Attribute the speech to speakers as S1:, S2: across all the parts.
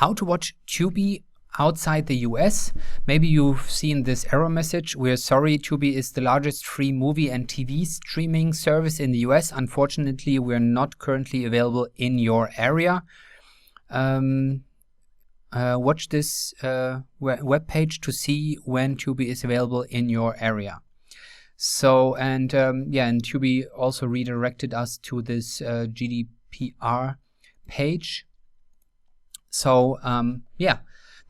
S1: how to watch Tubi outside the US. Maybe you've seen this error message. We're sorry, Tubi is the largest free movie and TV streaming service in the US. Unfortunately, we're not currently available in your area. Watch this web page to see when Tubi is available in your area. So, and Tubi also redirected us to this GDPR page. So,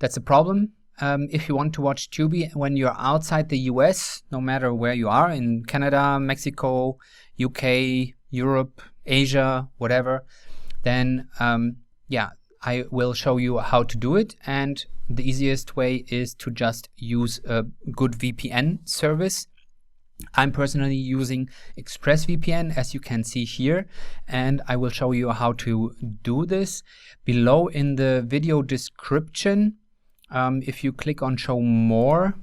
S1: that's a problem. If you want to watch Tubi when you're outside the US, no matter where you are, in Canada, Mexico, UK, Europe, Asia, whatever, then I will show you how to do it. And the easiest way is to just use a good VPN service. I'm personally using ExpressVPN, as you can see here, and I will show you how to do this. Below in the video description, if you click on show more,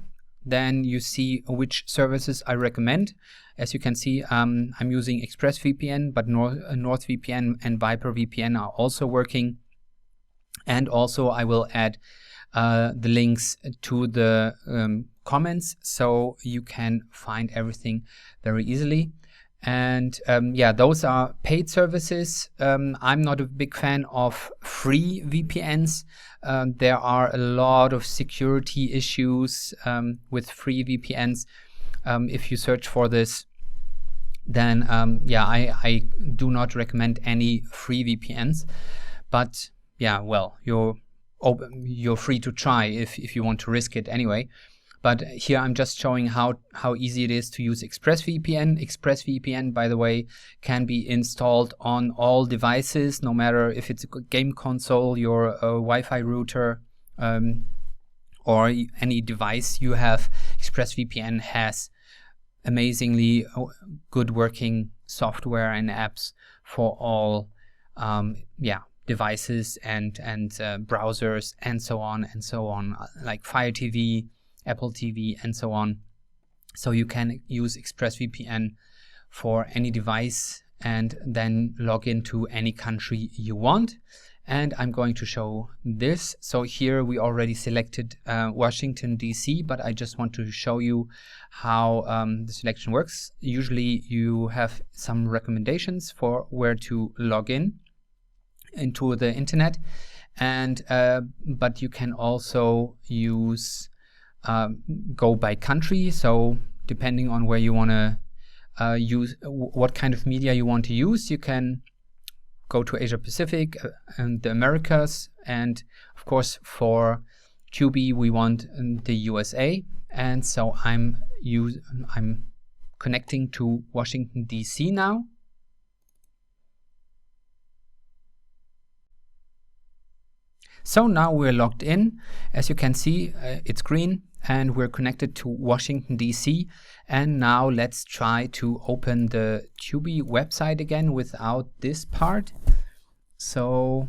S1: then you see which services I recommend. As you can see, I'm using ExpressVPN, but NordVPN and ViperVPN are also working. And also I will add the links to the comments, so you can find everything very easily. And those are paid services. I'm not a big fan of free VPNs. There are a lot of security issues with free VPNs. If you search for this, then I do not recommend any free VPNs. But you're free to try if you want to risk it anyway. But here I'm just showing how easy it is to use ExpressVPN. ExpressVPN, by the way, can be installed on all devices, no matter if it's a game console, your Wi-Fi router, or any device you have. ExpressVPN has amazingly good working software and apps for all devices and browsers and so on, like Fire TV, Apple TV, and so on. So you can use ExpressVPN for any device and then log into any country you want. And I'm going to show this. So here we already selected Washington, DC, but I just want to show you how the selection works. Usually you have some recommendations for where to log into the internet, and but you can also use go by country. So depending on where you want to use, what kind of media you want to use, you can go to Asia Pacific and the Americas, and of course for Tubi we want the USA, and so I'm connecting to Washington DC now. So now we're logged in. As you can see, it's green and we're connected to Washington DC. And now let's try to open the Tubi website again without this part. So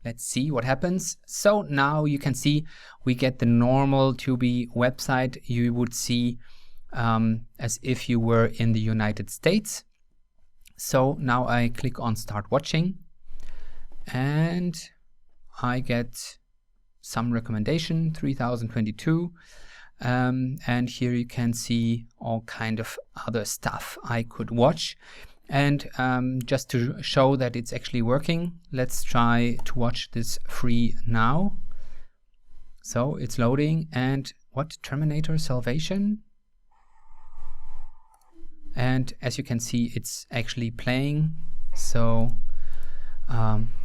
S1: let's see what happens. So now you can see we get the normal Tubi website you would see as if you were in the United States. So now I click on start watching, and I get some recommendation, 3022, and here you can see all kind of other stuff I could watch. And just to show that it's actually working, let's try to watch this free now. So it's loading, and what, Terminator Salvation? And as you can see, it's actually playing. So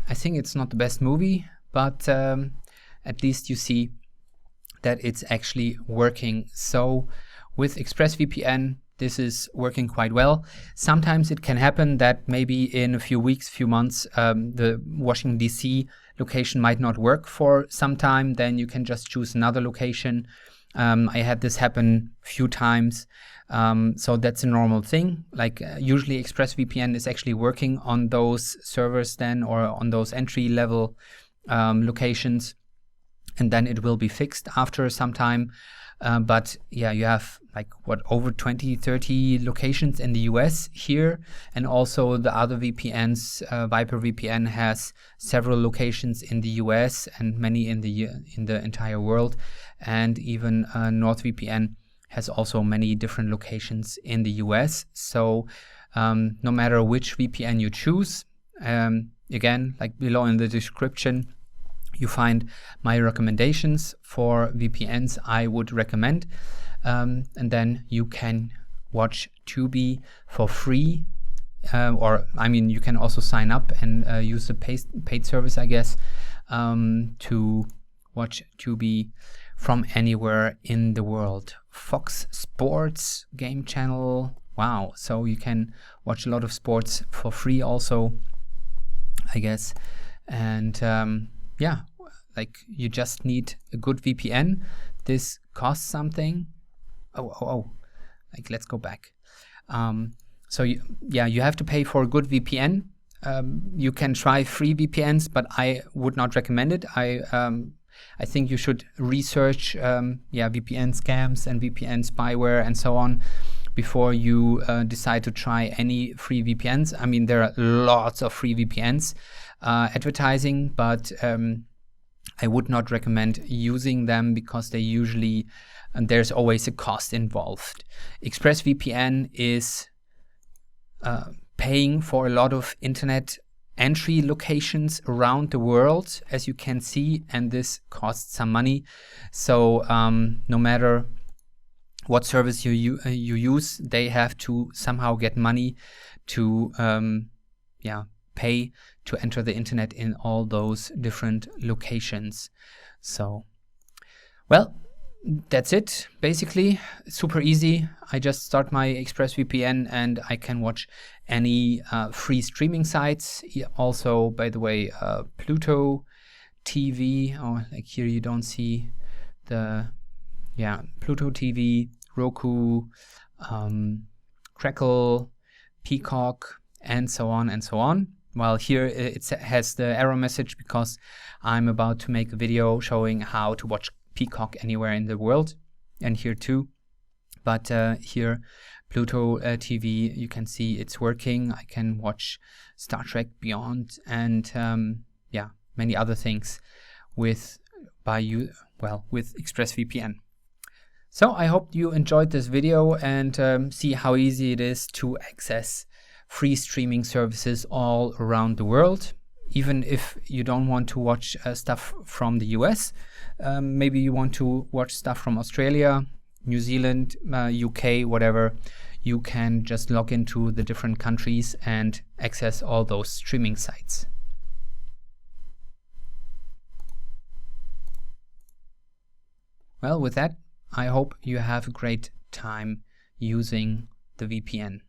S1: I think it's not the best movie, but at least you see that it's actually working. So with ExpressVPN, this is working quite well. Sometimes it can happen that maybe in a few weeks, few months, the Washington DC location might not work for some time. Then you can just choose another location. I had this happen a few times. So that's a normal thing. Like usually ExpressVPN is actually working on those servers then, or on those entry level locations. and then it will be fixed after some time. But yeah, you have like over 20-30 locations in the US here, and also the other VPNs. Viper VPN has several locations in the US and many in the entire world, and even NordVPN has also many different locations in the US. So no matter which VPN you choose, again, like below in the description, you find my recommendations for VPNs I would recommend, and then you can watch Tubi for free, or I mean, you can also sign up and use the paid service, I guess, to watch Tubi from anywhere in the world. Fox Sports game channel, wow! So you can watch a lot of sports for free also, I guess, and yeah, like you just need a good VPN. This costs something. Like let's go back. So you have to pay for a good VPN. You can try free VPNs, but I would not recommend it. I think you should research VPN scams and VPN spyware and so on before you decide to try any free VPNs. I mean, there are lots of free VPNs advertising, but I would not recommend using them because they usually, and there's always a cost involved. ExpressVPN is paying for a lot of internet entry locations around the world, as you can see, and this costs some money. So no matter what service you use, they have to somehow get money to pay to enter the internet in all those different locations. So, well, that's it. Basically, super easy. I just start my ExpressVPN and I can watch any free streaming sites. Also, by the way, Pluto TV. Oh, like here you don't see the Pluto TV, Roku, Crackle, Peacock, and so on and so on. Well, here it has the error message because I'm about to make a video showing how to watch Peacock anywhere in the world, and here too. But here, Pluto TV, you can see it's working. I can watch Star Trek Beyond and many other things with ExpressVPN. So I hope you enjoyed this video and see how easy it is to access free streaming services all around the world. Even if you don't want to watch stuff from the US, maybe you want to watch stuff from Australia, New Zealand, UK, whatever, you can just log into the different countries and access all those streaming sites. Well, with that, I hope you have a great time using the VPN.